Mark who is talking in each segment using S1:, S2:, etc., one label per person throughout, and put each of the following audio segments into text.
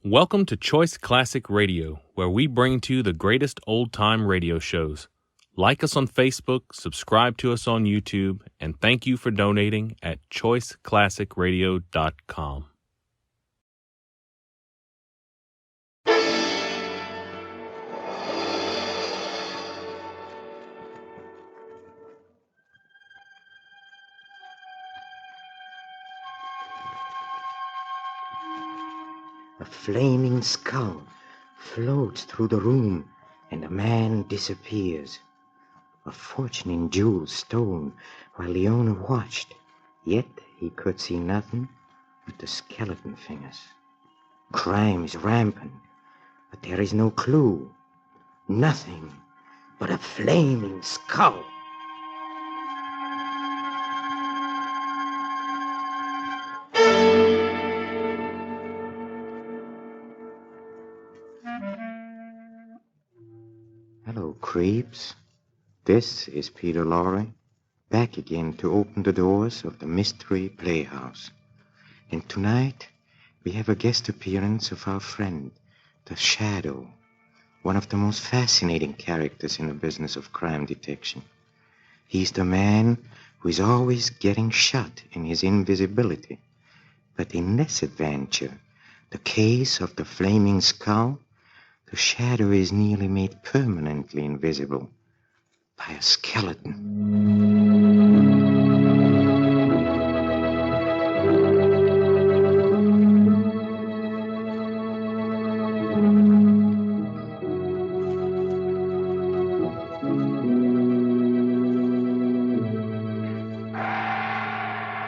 S1: Welcome to Choice Classic Radio, where we bring to you the greatest old-time radio shows. Like us on Facebook, subscribe to us on YouTube, and thank you for donating at choiceclassicradio.com.
S2: A flaming skull floats through the room, and a man disappears. A fortune in jewels stolen while the owner watched, yet he could see nothing but the skeleton fingers. Crime is rampant, but there is no clue. Nothing but a flaming skull. Hello, creeps. This is Peter Lorre, back again to open the doors of the Mystery Playhouse. And tonight, we have a guest appearance of our friend, the Shadow, one of the most fascinating characters in the business of crime detection. He's the man who is always getting shot in his invisibility. But in this adventure, the case of the flaming skull, the Shadow is nearly made permanently invisible by a skeleton.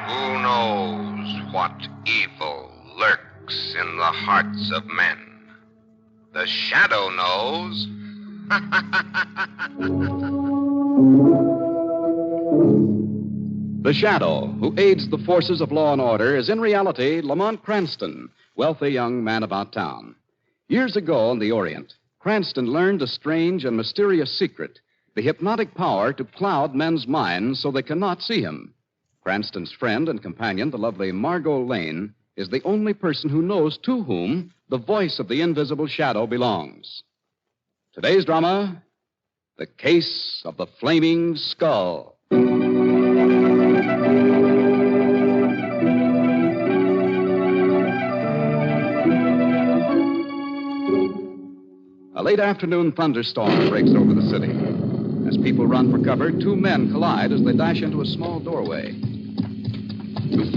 S3: Who knows what evil lurks in the hearts of men? The Shadow knows.
S4: The Shadow, who aids the forces of law and order, is in reality Lamont Cranston, wealthy young man about town. Years ago in the Orient, Cranston learned a strange and mysterious secret, the hypnotic power to cloud men's minds so they cannot see him. Cranston's friend and companion, the lovely Margot Lane, is the only person who knows to whom the voice of the invisible Shadow belongs. Today's drama, The Case of the Flaming Skull. A late afternoon thunderstorm breaks over the city. As people run for cover, two men collide as they dash into a small doorway.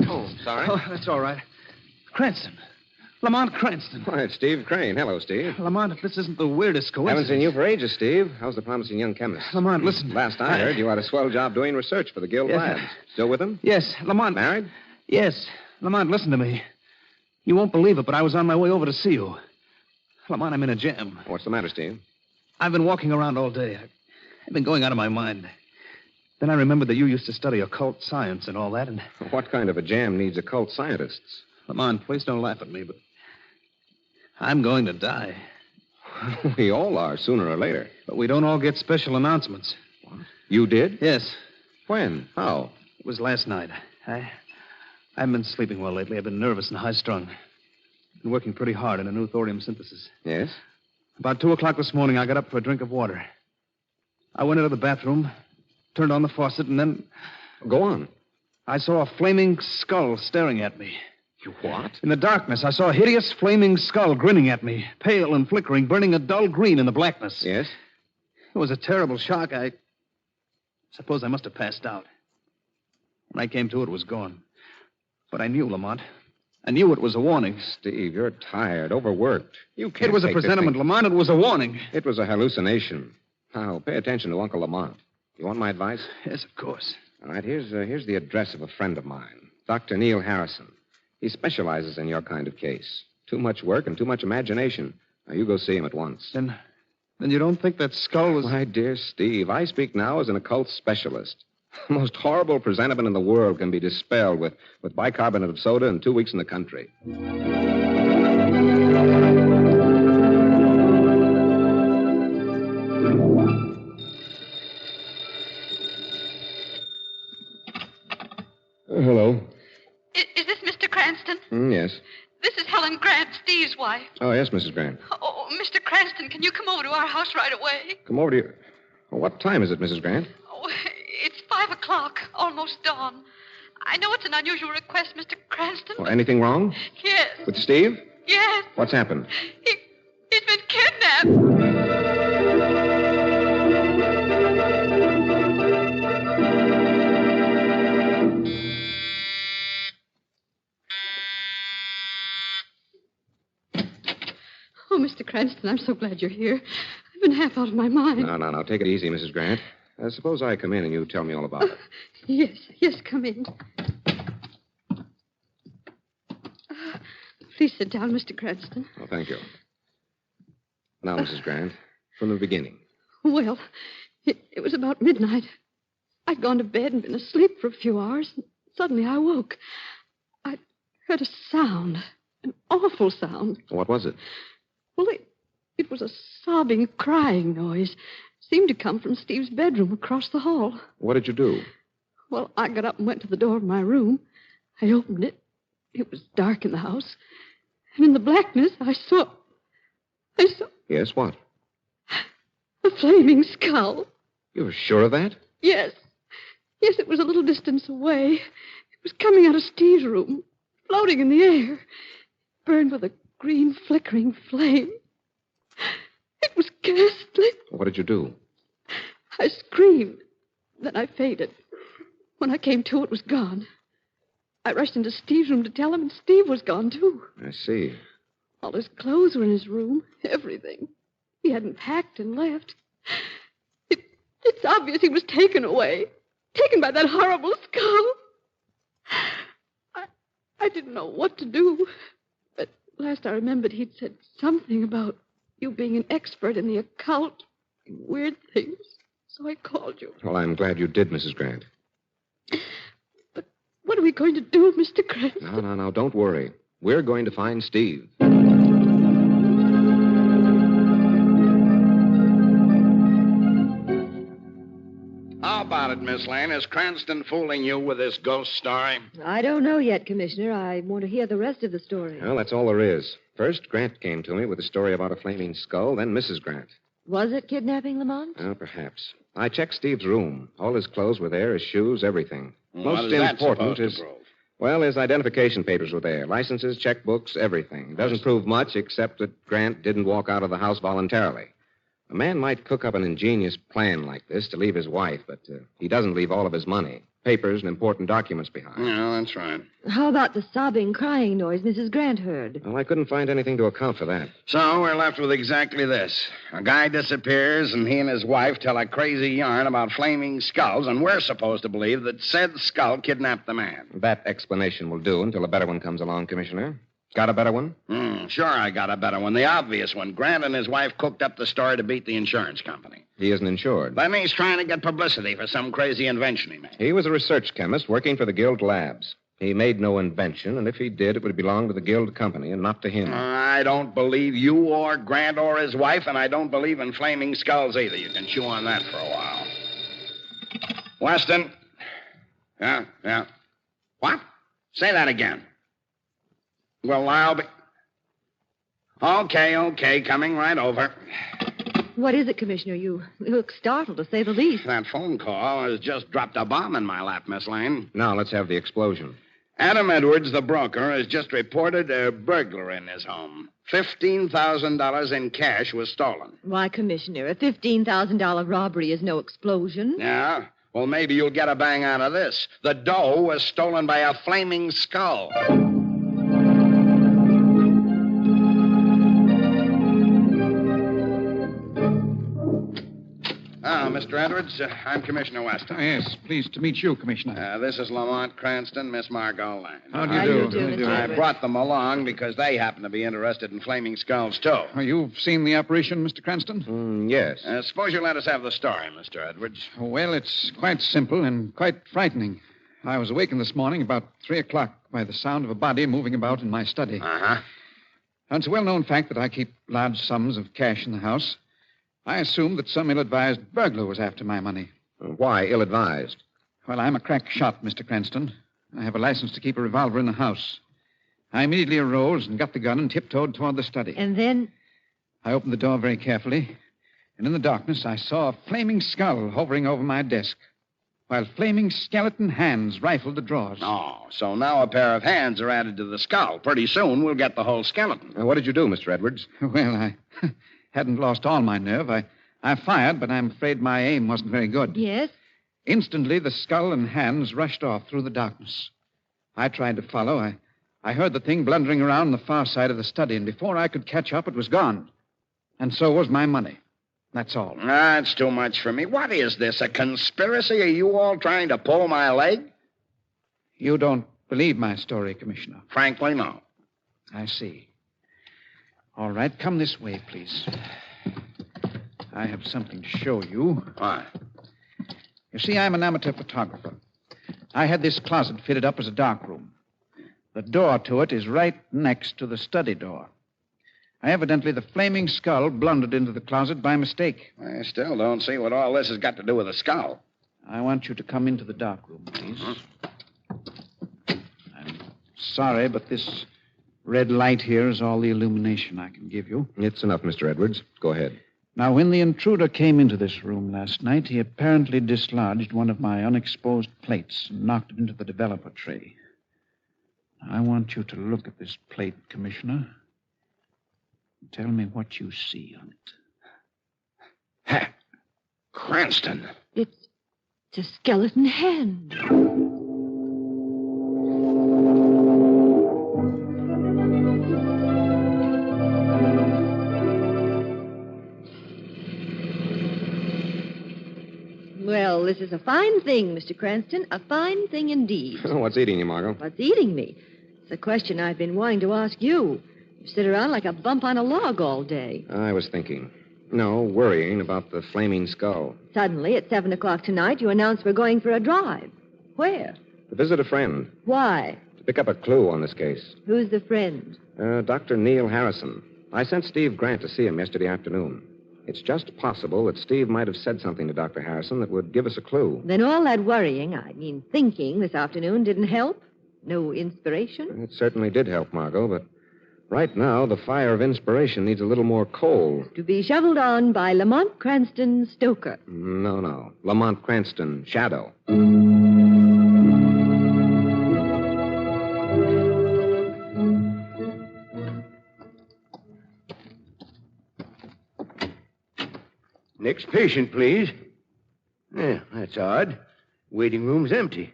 S5: Oh, sorry.
S6: Oh, that's all right. Cranston. Lamont Cranston.
S5: Why, it's Steve Crane. Hello, Steve.
S6: Lamont, if this isn't the weirdest
S5: Haven't
S6: coincidence.
S5: seen you for ages, Steve. How's the promising young chemist?
S6: Lamont, listen.
S5: Last I heard, you had a swell job doing research for the Guild
S6: Yes,
S5: Labs. Still with them?
S6: Yes, Lamont.
S5: Married?
S6: Yes. Lamont, listen to me. You won't believe it, but I was on my way over to see you. Lamont, I'm in a jam.
S5: What's the matter, Steve?
S6: I've been walking around all day. I've been going out of my mind. Then I remembered that you used to study occult science and all that, and...
S5: What kind of a jam needs occult scientists?
S6: Lamont, please don't laugh at me, but... I'm going to die.
S5: We all are, sooner or later.
S6: But we don't all get special announcements.
S5: What? You did?
S6: Yes.
S5: When? How?
S6: It was last night. I haven't been sleeping well lately. I've been nervous and high-strung. Been working pretty hard on a new thorium synthesis.
S5: Yes?
S6: About 2 o'clock this morning, I got up for a drink of water. I went into the bathroom, turned on the faucet, and then
S5: Go on.
S6: I saw a flaming skull staring at me.
S5: You what?
S6: In the darkness, I saw a hideous flaming skull grinning at me, pale and flickering, burning a dull green in the blackness.
S5: Yes?
S6: It was a terrible shock. I suppose I must have passed out. When I came to, it was gone. But I knew, Lamont. I knew it was a warning.
S5: Steve, you're tired, overworked. You can't
S6: It was a
S5: take this
S6: presentiment,
S5: thing-
S6: Lamont. It was a warning.
S5: It was a hallucination. Now, pay attention to Uncle Lamont. You want my advice?
S6: Yes, of course.
S5: All right, here's the address of a friend of mine, Dr. Neil Harrison. He specializes in your kind of case. Too much work and too much imagination. Now, you go see him at once.
S6: Then you don't think that skull was...
S5: My dear Steve, I speak now as an occult specialist. The most horrible presentiment in the world can be dispelled with bicarbonate of soda and 2 weeks in the country.
S7: Is this Mr. Cranston?
S5: Yes.
S7: This is Helen Grant, Steve's wife. wife.
S5: Oh, yes, Mrs. Grant.
S7: Oh, Mr. Cranston, can you come over to our house right away?
S5: Come over to you. Well, what time is it, Mrs. Grant?
S7: Oh, it's 5 o'clock, almost dawn. I know it's an unusual request, Mr. Cranston.
S5: Well, anything wrong?
S7: Yes.
S5: With Steve?
S7: Yes.
S5: What's happened?
S7: He's been kidnapped. Oh, Mr. Cranston, I'm so glad you're here. I've been half out of my mind.
S5: No. Take it easy, Mrs. Grant. Suppose I come in and you tell me all about it.
S7: Yes, come in. Please sit down, Mr. Cranston.
S5: Oh, thank you. Now, Mrs. Grant, from the beginning.
S7: Well, it was about midnight. I'd gone to bed and been asleep for a few hours. And suddenly I woke. I heard a sound, an awful sound.
S5: What was it?
S7: Well, it was a sobbing, crying noise. Seemed to come from Steve's bedroom across the hall.
S5: What did you do?
S7: Well, I got up and went to the door of my room. I opened it. It was dark in the house. And in the blackness, I saw...
S5: Yes, what?
S7: a flaming skull.
S5: You're sure of that?
S7: Yes. Yes, it was a little distance away. It was coming out of Steve's room, floating in the air, burned with a green, flickering flame. It was ghastly.
S5: What did you do?
S7: I screamed. Then I fainted. When I came to, it was gone. I rushed into Steve's room to tell him, and Steve was gone, too.
S5: I see.
S7: All his clothes were in his room, everything. He hadn't packed and left. It's obvious he was taken away. Taken by that horrible skull. I didn't know what to do. But last I remembered, he'd said something about you being an expert in the occult and weird things. So I called you.
S5: Well, I'm glad you did, Mrs. Grant.
S7: But what are we going to do, Mr. Cranston?
S5: No. Don't worry. We're going to find Steve.
S8: How about it, Miss Lane? Is Cranston fooling you with this ghost story?
S9: I don't know yet, Commissioner. I want to hear the rest of the story.
S5: Well, that's all there is. First, Grant came to me with a story about a flaming skull, then Mrs. Grant.
S9: Was it kidnapping, Lamont?
S5: Well, perhaps. I checked Steve's room. All his clothes were there, his shoes, everything.
S8: What is that supposed to prove?
S5: Well, his identification papers were there. Licenses, checkbooks, everything. Doesn't prove much except that Grant didn't walk out of the house voluntarily. A man might cook up an ingenious plan like this to leave his wife, but he doesn't leave all of his money, papers, and important documents behind.
S8: Yeah, that's right.
S9: How about the sobbing, crying noise Mrs. Grant heard?
S5: Well, I couldn't find anything to account for that.
S8: So we're left with exactly this. A guy disappears, and he and his wife tell a crazy yarn about flaming skulls, and we're supposed to believe that said skull kidnapped the man.
S5: That explanation will do until a better one comes along, Commissioner. Got a better one?
S8: Sure, I got a better one. The obvious one. Grant and his wife cooked up the story to beat the insurance company.
S5: He isn't insured.
S8: Then he's trying to get publicity for some crazy invention he made.
S5: He was a research chemist working for the Guild Labs. He made no invention, and if he did, it would belong to the Guild company and not to him.
S8: I don't believe you or Grant or his wife, and I don't believe in flaming skulls either. You can chew on that for a while. Weston? Yeah. What? Say that again. Well, I'll be... Okay, coming right over.
S9: What is it, Commissioner? You look startled, to say the least.
S8: That phone call has just dropped a bomb in my lap, Miss Lane.
S5: Now, let's have the explosion.
S8: Adam Edwards, the broker, has just reported a burglar in his home. $15,000 in cash was stolen.
S9: Why, Commissioner, a $15,000 robbery is no explosion.
S8: Yeah? Well, maybe you'll get a bang out of this. The dough was stolen by a flaming skull. Mr. Edwards, I'm Commissioner Weston.
S10: Yes, pleased to meet you, Commissioner.
S8: This is Lamont Cranston, Miss Margot Lane.
S10: How do you do?
S9: Mr.
S8: I
S9: Edwards?
S8: brought them along because they happen to be interested in flaming skulls, too.
S10: You've seen the operation, Mr. Cranston?
S5: Yes.
S8: Suppose you let us have the story, Mr. Edwards.
S10: Well, it's quite simple and quite frightening. I was awakened this morning about 3 o'clock by the sound of a body moving about in my study.
S8: Uh-huh.
S10: Now, it's a well-known fact that I keep large sums of cash in the house. I assumed that some ill-advised burglar was after my money.
S5: Why ill-advised?
S10: Well, I'm a crack shot, Mr. Cranston. I have a license to keep a revolver in the house. I immediately arose and got the gun and tiptoed toward the study.
S9: And then?
S10: I opened the door very carefully, and in the darkness I saw a flaming skull hovering over my desk, while flaming skeleton hands rifled the drawers.
S8: Oh, so now a pair of hands are added to the skull. Pretty soon we'll get the whole skeleton.
S5: What did you do, Mr. Edwards?
S10: Well, I hadn't lost all my nerve. I fired, but I'm afraid my aim wasn't very good.
S9: Yes?
S10: Instantly, the skull and hands rushed off through the darkness. I tried to follow. I heard the thing blundering around the far side of the study, and before I could catch up, it was gone. And so was my money. That's all.
S8: That's too much for me. What is this, a conspiracy? Are you all trying to pull my leg?
S10: You don't believe my story, Commissioner?
S8: Frankly, no.
S10: I see. All right, come this way, please. I have something to show you.
S8: What?
S10: You see, I'm an amateur photographer. I had this closet fitted up as a darkroom. The door to it is right next to the study door. Evidently, the flaming skull blundered into the closet by mistake.
S8: I still don't see what all this has got to do with the skull.
S10: I want you to come into the darkroom, please. I'm sorry, but this red light here is all the illumination I can give you.
S5: It's enough, Mr. Edwards. Go ahead.
S10: Now, when the intruder came into this room last night, he apparently dislodged one of my unexposed plates and knocked it into the developer tray. I want you to look at this plate, Commissioner. Tell me what you see on it.
S8: Ha! Cranston.
S9: It's a skeleton hand. Well, this is a fine thing, Mr. Cranston. A fine thing indeed.
S5: What's eating you, Margot?
S9: What's eating me? It's a question I've been wanting to ask you. You sit around like a bump on a log all day.
S5: I was thinking. No, worrying about the flaming skull.
S9: Suddenly, at 7 o'clock tonight, you announce we're going for a drive. Where?
S5: To visit a friend.
S9: Why?
S5: To pick up a clue on this case.
S9: Who's the friend?
S5: Dr. Neil Harrison. I sent Steve Grant to see him yesterday afternoon. It's just possible that Steve might have said something to Dr. Harrison that would give us a clue.
S9: Then all that worrying, thinking this afternoon didn't help? No inspiration?
S5: It certainly did help, Margot, but right now the fire of inspiration needs a little more coal.
S9: To be shoveled on by Lamont Cranston Stoker.
S5: No. Lamont Cranston, Shadow.
S11: Next patient, please. Yeah, that's odd. Waiting room's empty.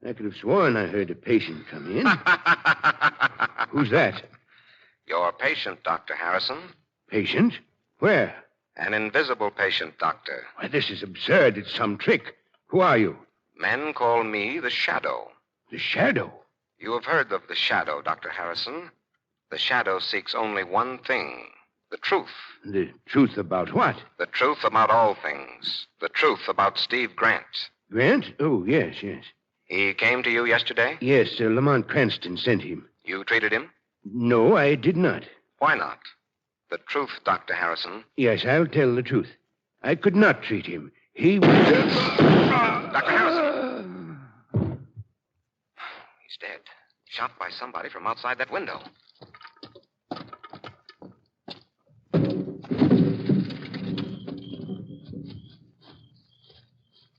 S11: I could have sworn I heard a patient come in. Who's that?
S3: Your patient, Dr. Harrison.
S11: Patient? Where?
S3: An invisible patient, Doctor.
S11: Why, this is absurd. It's some trick. Who are you?
S3: Men call me the Shadow.
S11: The Shadow?
S3: You have heard of the Shadow, Dr. Harrison. The Shadow seeks only one thing, the truth.
S11: The truth about what?
S3: The truth about all things. The truth about Steve Grant.
S11: Grant? Oh, yes.
S3: He came to you yesterday?
S11: Yes, Lamont Cranston sent him.
S3: You treated him?
S11: No, I did not.
S3: Why not? The truth, Dr. Harrison.
S11: Yes, I'll tell the truth. I could not treat him. He was...
S3: Dr. Harrison! He's dead. Shot by somebody from outside that window.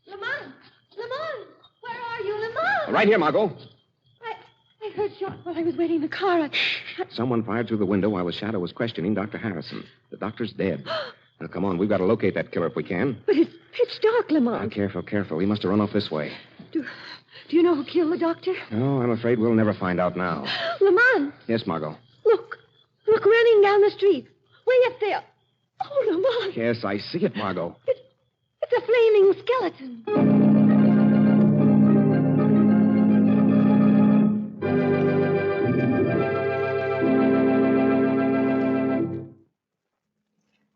S7: Lamont! Where are you, Lamont?
S5: Right here, Margot.
S7: I heard shots while I was waiting in the car.
S5: Someone fired through the window while the Shadow was questioning Dr. Harrison. The doctor's dead. Now, come on. We've got to locate that killer if we can.
S7: But it's pitch dark, Lamont.
S5: Careful. He must have run off this way.
S7: Do you know who killed the doctor?
S5: Oh, I'm afraid we'll never find out now.
S7: Lamont!
S5: Yes, Margot.
S7: Look, running down the street. Way up there. Oh, Lamont.
S5: Yes, I see it, Margot.
S7: It's a flaming skeleton.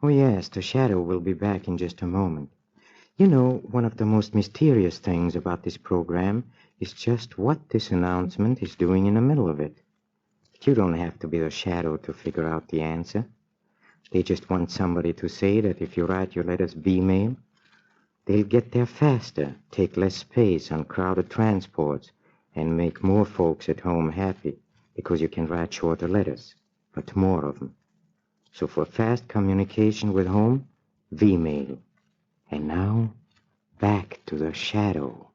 S2: Oh, yes, the Shadow will be back in just a moment. You know, one of the most mysterious things about this program is just what this announcement is doing in the middle of it. You don't have to be the Shadow to figure out the answer. They just want somebody to say that if you write your letters B-mail, they'll get there faster, take less space on crowded transports, and make more folks at home happy because you can write shorter letters, but more of them. So for fast communication with home, V-mail. And now, back to the shadow.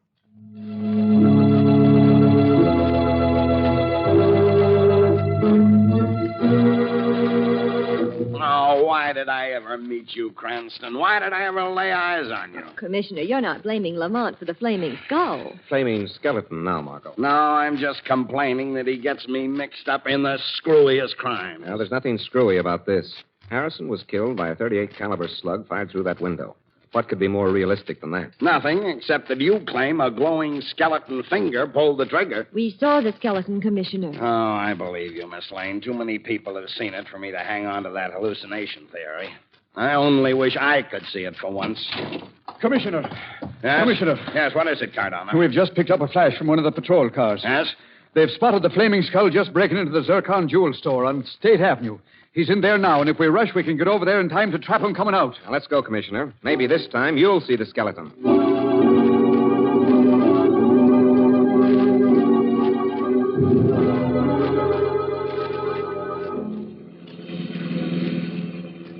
S8: Oh, why did I ever meet you, Cranston? Why did I ever lay eyes on you?
S9: Commissioner, you're not blaming Lamont for the flaming skull.
S5: Flaming skeleton now, Margot.
S8: No, I'm just complaining that he gets me mixed up in the screwiest crime.
S5: Well, there's nothing screwy about this. Harrison was killed by a .38 caliber slug fired through that window. What could be more realistic than that?
S8: Nothing, except that you claim a glowing skeleton finger pulled the trigger.
S9: We saw the skeleton, Commissioner.
S8: Oh, I believe you, Miss Lane. Too many people have seen it for me to hang on to that hallucination theory. I only wish I could see it for once.
S6: Commissioner.
S8: Yes?
S6: Commissioner.
S8: Yes, what is it, Cardona?
S6: We've just picked up a flash from one of the patrol cars.
S8: Yes?
S6: They've spotted the flaming skull just breaking into the Zircon jewel store on State Avenue. He's in there now, and if we rush, we can get over there in time to trap him coming out.
S5: Now, let's go, Commissioner. Maybe this time you'll see the skeleton.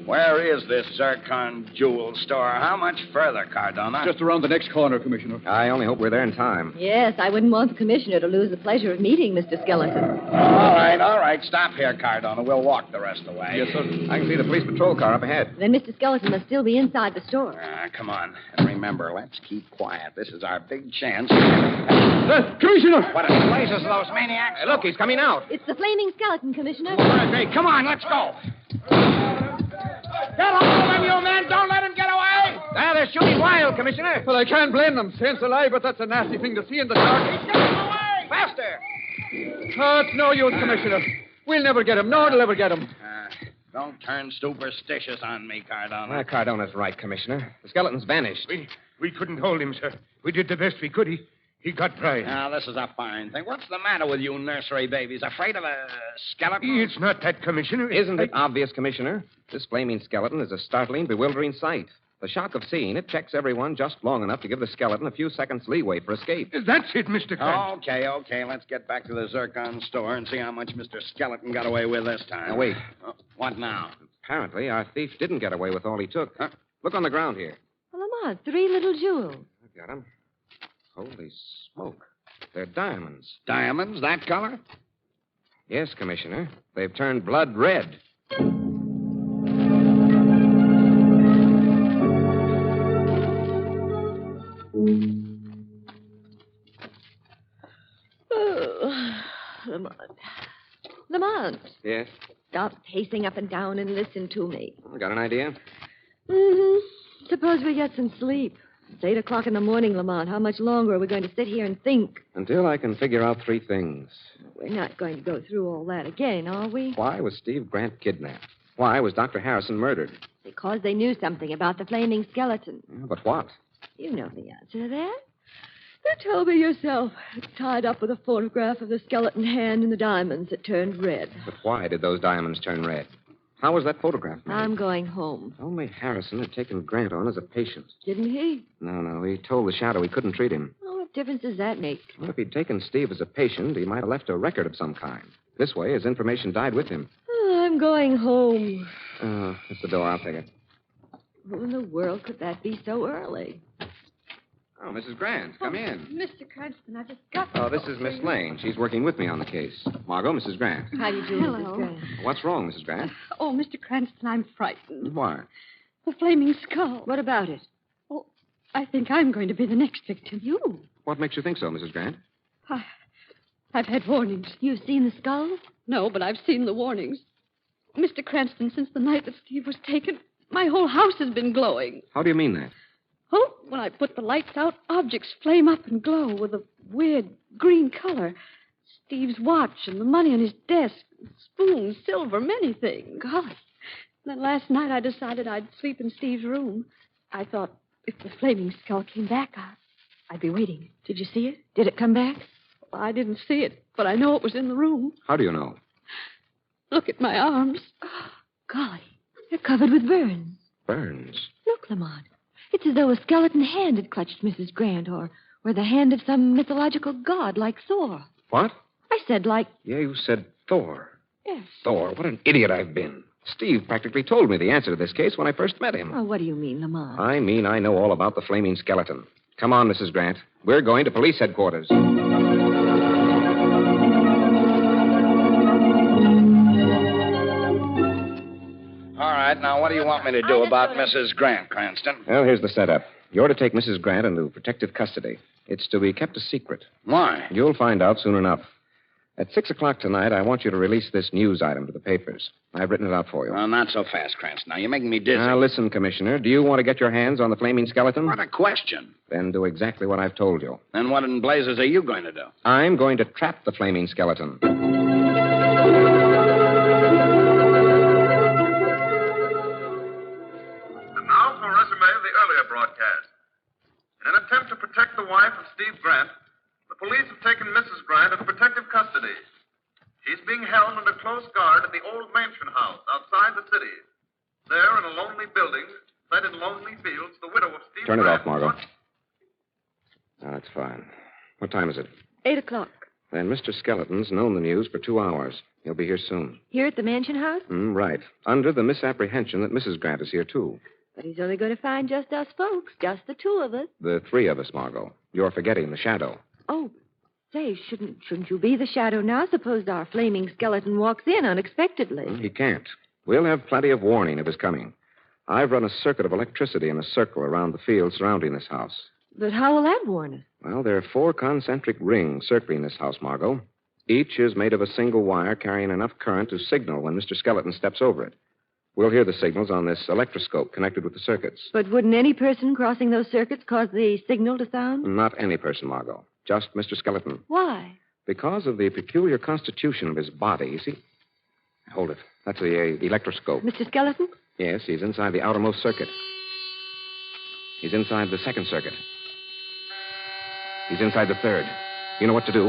S8: Where is this Zircon jewel store? How much further, Cardona?
S6: Just around the next corner, Commissioner.
S5: I only hope we're there in time.
S9: Yes, I wouldn't want the Commissioner to lose the pleasure of meeting Mr. Skeleton.
S8: All right. Stop here, Cardona. We'll walk the rest of the way.
S6: Yes, sir.
S5: I can see the police patrol car up ahead.
S9: Then Mr. Skeleton must still be inside the store.
S8: Come on. And remember, let's keep quiet. This is our big chance.
S6: Commissioner!
S8: What in blazes are those maniacs?
S5: Hey, look, he's coming out.
S9: It's the flaming skeleton, Commissioner.
S8: Hey, come on, let's go. Get hold of him, you men. Don't let him get away.
S5: Ah, they're shooting wild, Commissioner.
S6: Well, I can't blame them. Saints alive, but that's a nasty thing to see in the dark.
S8: He's getting away.
S5: Faster.
S6: Oh, it's no use, Commissioner. We'll never get him. No one will ever get him.
S8: Don't turn superstitious on me, Cardona.
S5: Cardona's right, Commissioner. The skeleton's vanished.
S11: We couldn't hold him, sir. We did the best we could. He got dry.
S8: Now, this is a fine thing. What's the matter with you nursery babies? Afraid of a skeleton?
S11: It's not that, Commissioner.
S5: Isn't it obvious, Commissioner? This flaming skeleton is a startling, bewildering sight. The shock of seeing it checks everyone just long enough to give the skeleton a few seconds leeway for escape.
S11: That's it, Mr. Cranston.
S8: Okay. Let's get back to the Zircon store and see how much Mr. Skeleton got away with this time.
S5: Now, wait.
S8: What now?
S5: Apparently, our thief didn't get away with all he took. Huh? Look on the ground here.
S9: Well, Lamont, 3 little jewels.
S5: I've got them. Holy smoke. They're diamonds.
S8: Diamonds, that color?
S5: Yes, Commissioner. They've turned blood red.
S9: Oh, Lamont.
S5: Yes?
S9: Stop pacing up and down and listen to me.
S5: Got an idea?
S9: Mm-hmm. Suppose we get some sleep. It's 8 o'clock in the morning, Lamont. How much longer are we going to sit here and think?
S5: Until I can figure out 3 things.
S9: We're not going to go through all that again, are we?
S5: Why was Steve Grant kidnapped? Why was Dr. Harrison murdered?
S9: Because they knew something about the flaming skeleton.
S5: But what?
S9: You know the answer to that. You told me yourself. It's tied up with a photograph of the skeleton hand and the diamonds that turned red.
S5: But why did those diamonds turn red? How was that photograph made?
S9: I'm going home.
S5: Only Harrison had taken Grant on as a patient.
S9: Didn't he?
S5: No. He told the shadow he couldn't treat him.
S9: Well, what difference does that make?
S5: Well, if he'd taken Steve as a patient, he might have left a record of some kind. This way, his information died with him.
S9: Oh, I'm going home.
S5: Oh, that's the door. I'll take it.
S9: Who in the world could that be so early?
S5: Oh, Mrs. Grant, come in.
S7: Mr. Cranston, I just got...
S5: Oh, this is Miss Lane. She's working with me on the case. Margot, Mrs. Grant.
S9: How do you do,
S7: Hello.
S9: Mrs. Grant?
S5: What's wrong, Mrs. Grant?
S7: Oh, Mr. Cranston, I'm frightened.
S5: Why?
S7: The flaming skull.
S9: What about it?
S7: Oh, I think I'm going to be the next victim.
S9: You?
S5: What makes you think so, Mrs. Grant?
S7: I've had warnings.
S9: You've seen the skull?
S7: No, but I've seen the warnings. Mr. Cranston, since the night that Steve was taken, my whole house has been glowing.
S5: How do you mean that?
S7: Oh, when I put the lights out, objects flame up and glow with a weird green color. Steve's watch and the money on his desk, spoons, silver, many things.
S9: Golly.
S7: Then last night I decided I'd sleep in Steve's room. I thought if the flaming skull came back, I'd be waiting.
S9: Did you see it? Did it come back?
S7: Well, I didn't see it, but I know it was in the room.
S5: How do you know?
S7: Look at my arms.
S9: Oh, golly, they're covered with burns.
S5: Burns.
S9: Look, Lamont. It's as though a skeleton hand had clutched Mrs. Grant, or the hand of some mythological god like Thor.
S5: What?
S9: I said like...
S5: Yeah, you said Thor.
S9: Yes.
S5: Thor, what an idiot I've been. Steve practically told me the answer to this case when I first met him.
S9: Oh, what do you mean, Lamont?
S5: I mean, I know all about the flaming skeleton. Come on, Mrs. Grant. We're going to police headquarters.
S8: All right, now what do you want me to do about Mrs. Grant, Cranston?
S5: Well, here's the setup. You're to take Mrs. Grant into protective custody. It's to be kept a secret.
S8: Why?
S5: You'll find out soon enough. At 6 o'clock tonight, I want you to release this news item to the papers. I've written it out for you.
S8: Well, not so fast, Cranston. Now, you're making me dizzy.
S5: Now, listen, Commissioner. Do you want to get your hands on the flaming skeleton?
S8: What a question.
S5: Then do exactly what I've told you.
S8: Then what in blazes are you going to do?
S5: I'm going to trap the flaming skeleton.
S12: And now for a resume of the earlier broadcast. In an attempt to protect the wife of Steve Grant, the police have taken Mrs. Grant into protective custody. She's being held under close guard at the old mansion house outside the city. There, in a lonely building, set in lonely fields, the widow of Steve
S5: Turn it
S12: Grant...
S5: off, Margot. Oh, that's fine. What time is it?
S9: 8 o'clock.
S5: Then Mr. Skeleton's known the news for 2 hours. He'll be here soon.
S9: Here at the mansion house?
S5: Right. Under the misapprehension that Mrs. Grant is here, too.
S9: But he's only going to find just us folks, just the two of us.
S5: The 3 of us, Margot. You're forgetting the shadow.
S9: Oh, say, shouldn't you be the shadow now? Suppose our flaming skeleton walks in unexpectedly.
S5: He can't. We'll have plenty of warning of his coming. I've run a circuit of electricity in a circle around the field surrounding this house.
S9: But how will that warn us?
S5: Well, there are 4 concentric rings circling this house, Margot. Each is made of a single wire carrying enough current to signal when Mr. Skeleton steps over it. We'll hear the signals on this electroscope connected with the circuits.
S9: But wouldn't any person crossing those circuits cause the signal to sound?
S5: Not any person, Margot. Just Mr. Skeleton.
S9: Why?
S5: Because of the peculiar constitution of his body, you see. Hold it. That's the electroscope.
S9: Mr. Skeleton?
S5: Yes, he's inside the outermost circuit. He's inside the second circuit. He's inside the third. You know what to do?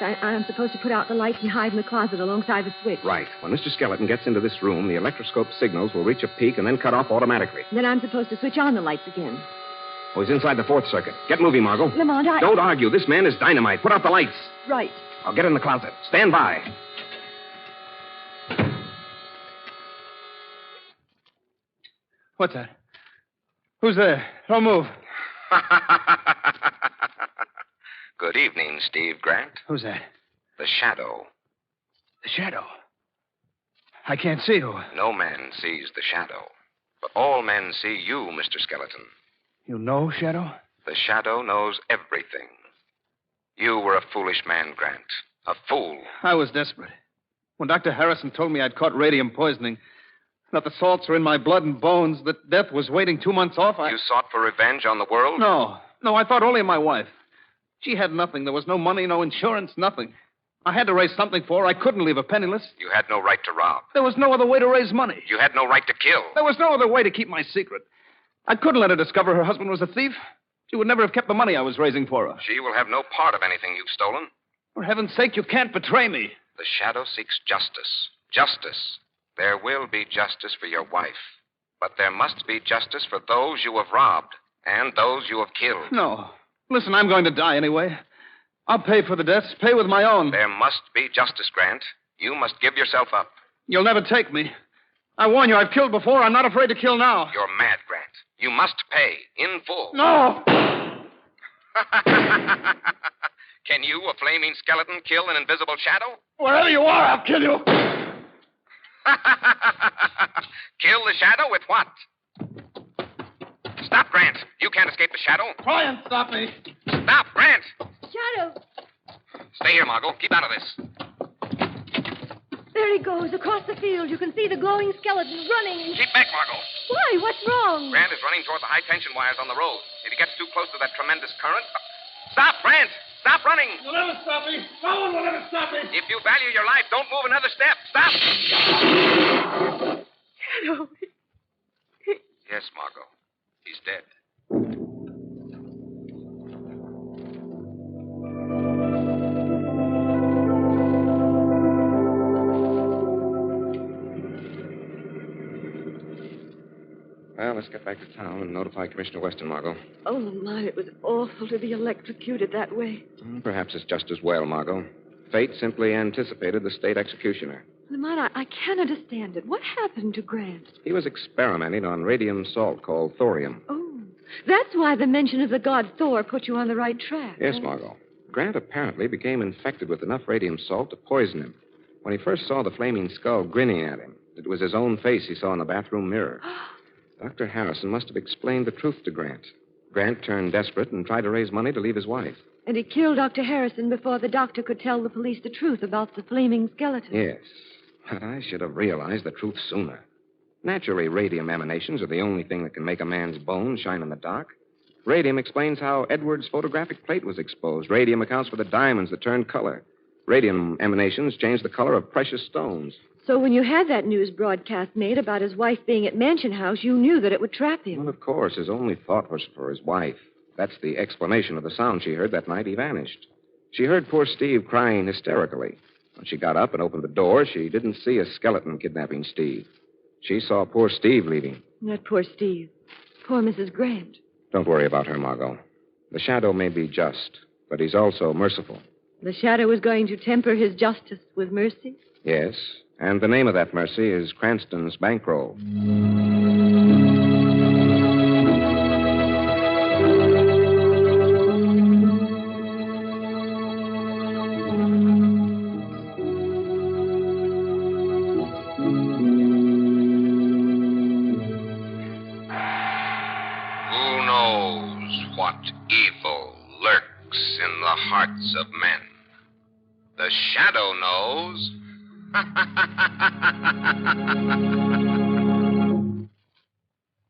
S9: Yes, I'm supposed to put out the lights and hide in the closet alongside the switch.
S5: Right. When Mr. Skeleton gets into this room, the electroscope signals will reach a peak and then cut off automatically.
S9: Then I'm supposed to switch on the lights again.
S5: Oh, he's inside the fourth circuit. Get moving, Margot.
S9: Lamont,
S5: Don't argue. This man is dynamite. Put out the lights.
S9: Right.
S5: I'll get in the closet. Stand by.
S6: What's that? Who's there? Don't move.
S3: Good evening, Steve Grant.
S6: Who's that?
S3: The Shadow.
S6: The shadow. I can't see who.
S3: No man sees the Shadow, but all men see you, Mr. Skeleton.
S6: You know Shadow?
S3: The Shadow knows everything. You were a foolish man, Grant. A fool.
S6: I was desperate. When Dr. Harrison told me I'd caught radium poisoning, that the salts were in my blood and bones, that death was waiting 2 months off,
S3: You sought for revenge on the world?
S6: No, I thought only of my wife. She had nothing. There was no money, no insurance, nothing. I had to raise something for her. I couldn't leave her penniless.
S3: You had no right to rob.
S6: There was no other way to raise money.
S3: You had no right to kill.
S6: There was no other way to keep my secret. I couldn't let her discover her husband was a thief. She would never have kept the money I was raising for her.
S3: She will have no part of anything you've stolen.
S6: For heaven's sake, you can't betray me.
S3: The Shadow seeks justice. Justice. There will be justice for your wife. But there must be justice for those you have robbed and those you have killed.
S6: No. Listen, I'm going to die anyway. I'll pay for the debts, pay with my own.
S3: There must be justice, Grant. You must give yourself up.
S6: You'll never take me. I warn you, I've killed before. I'm not afraid to kill now.
S3: You're mad, Grant. You must pay in full.
S6: No!
S3: Can you, a flaming skeleton, kill an invisible shadow?
S6: Wherever you are, I'll kill you.
S3: Kill the shadow with what? Stop, Grant. You can't escape the shadow.
S6: Try and stop me.
S3: Stop, Grant.
S9: Shadow!
S3: Stay here, Margot. Keep out of this.
S9: There he goes, across the field. You can see the glowing skeleton running.
S3: Keep back, Margot.
S9: Why? What's wrong?
S3: Grant is running toward the high-tension wires on the road. If he gets too close to that tremendous current... Stop, Grant! Stop running!
S6: You'll never stop me. No one will ever stop me.
S3: If you value your life, don't move another step. Stop!
S9: Shadow.
S3: Yes, Margot. He's dead.
S5: Well, let's get back to town and notify Commissioner Weston, Margot.
S9: Oh, Lamont, it was awful to be electrocuted that way.
S5: Perhaps it's just as well, Margot. Fate simply anticipated the state executioner.
S9: Lamont, I can't understand it. What happened to Grant?
S5: He was experimenting on radium salt called thorium.
S9: Oh, that's why the mention of the god Thor put you on the right track.
S5: Yes, Margot. Grant apparently became infected with enough radium salt to poison him. When he first saw the flaming skull grinning at him, it was his own face he saw in the bathroom mirror. Dr. Harrison must have explained the truth to Grant. Grant turned desperate and tried to raise money to leave his wife.
S9: And he killed Dr. Harrison before the doctor could tell the police the truth about the flaming skeleton.
S5: Yes, but I should have realized the truth sooner. Naturally, radium emanations are the only thing that can make a man's bones shine in the dark. Radium explains how Edwards' photographic plate was exposed. Radium accounts for the diamonds that turned color. Radium emanations change the color of precious stones.
S9: So when you had that news broadcast made about his wife being at Mansion House, you knew that it would trap him.
S5: Well, of course, his only thought was for his wife. That's the explanation of the sound she heard that night he vanished. She heard poor Steve crying hysterically. When she got up and opened the door, she didn't see a skeleton kidnapping Steve. She saw poor Steve leaving.
S9: Not poor Steve. Poor Mrs. Grant.
S5: Don't worry about her, Margot. The shadow may be just, but he's also merciful.
S9: The shadow is going to temper his justice with mercy?
S5: Yes, and the name of that mercy is Cranston's bankroll.
S3: Who knows what evil lurks in the hearts of men? The shadow knows.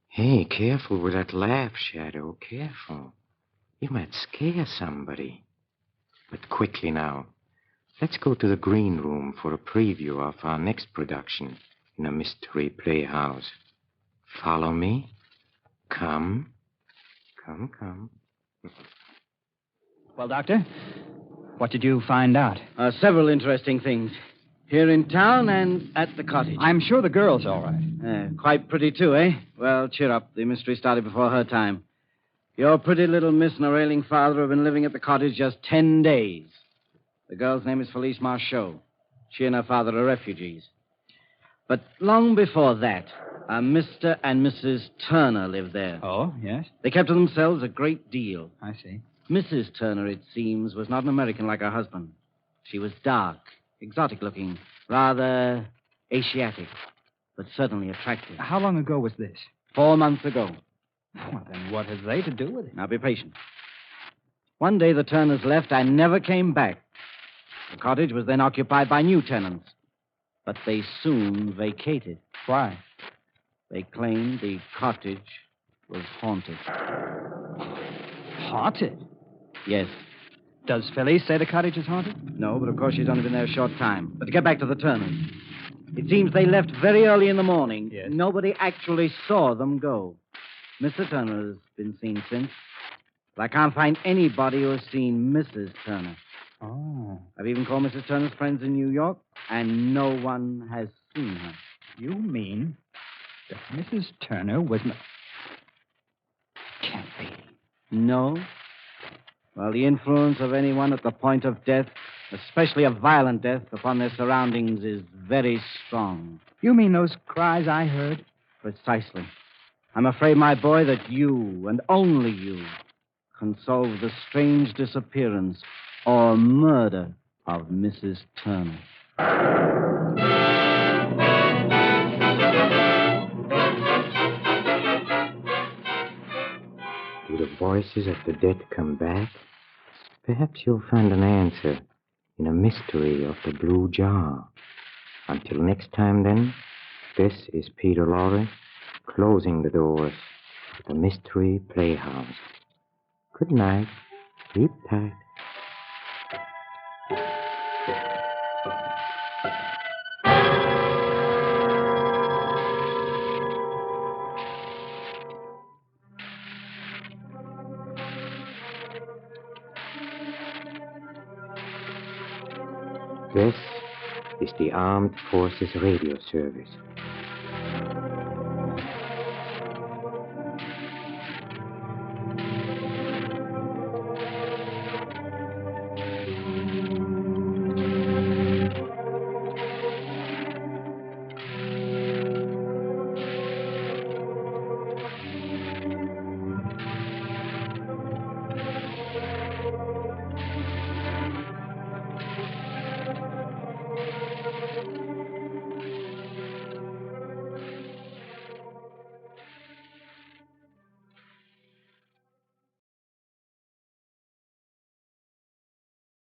S2: Hey, careful with that laugh, Shadow. Careful. You might scare somebody. But quickly now. Let's go to the green room for a preview of our next production in a mystery playhouse. Follow me. Come. Come.
S13: Well, Doctor, what did you find out?
S14: Several interesting things. Here in town and at the cottage.
S13: I'm sure the girl's all right.
S14: Quite pretty, too, eh? Well, cheer up. The mystery started before her time. Your pretty little miss and her ailing father have been living at the cottage just 10 days. The girl's name is Felice Marchot. She and her father are refugees. But long before that, Mr. and Mrs. Turner lived there.
S13: Oh, yes?
S14: They kept to themselves a great deal.
S13: I see.
S14: Mrs. Turner, it seems, was not an American like her husband. She was dark, exotic-looking, rather Asiatic, but certainly attractive.
S13: How long ago was this?
S14: 4 months ago.
S13: Well, then what have they to do with it?
S14: Now, be patient. One day the Turners left and never came back. The cottage was then occupied by new tenants, but they soon vacated.
S13: Why?
S14: They claimed the cottage was haunted.
S13: Haunted?
S14: Yes.
S13: Does Felice say the cottage is haunted?
S14: No, but of course she's only been there a short time. But to get back to the Turners. It seems they left very early in the morning.
S13: Yes.
S14: Nobody actually saw them go. Mr. Turner has been seen since. But I can't find anybody who has seen Mrs. Turner.
S13: Oh.
S14: I've even called Mrs. Turner's friends in New York, and no one has seen her.
S13: You mean that Mrs. Turner was not... Can't be.
S14: No? Well, the influence of anyone at the point of death, especially a violent death, upon their surroundings is very strong.
S13: You mean those cries I heard?
S14: Precisely. I'm afraid, my boy, that you, and only you, can solve the strange disappearance or murder of Mrs. Turner.
S2: Do the voices of the dead come back? Perhaps you'll find an answer in a mystery of the blue jar. Until next time, then, this is Peter Lorre, closing the doors of the Mystery Playhouse. Good night. Sleep tight. This is the Armed Forces Radio Service.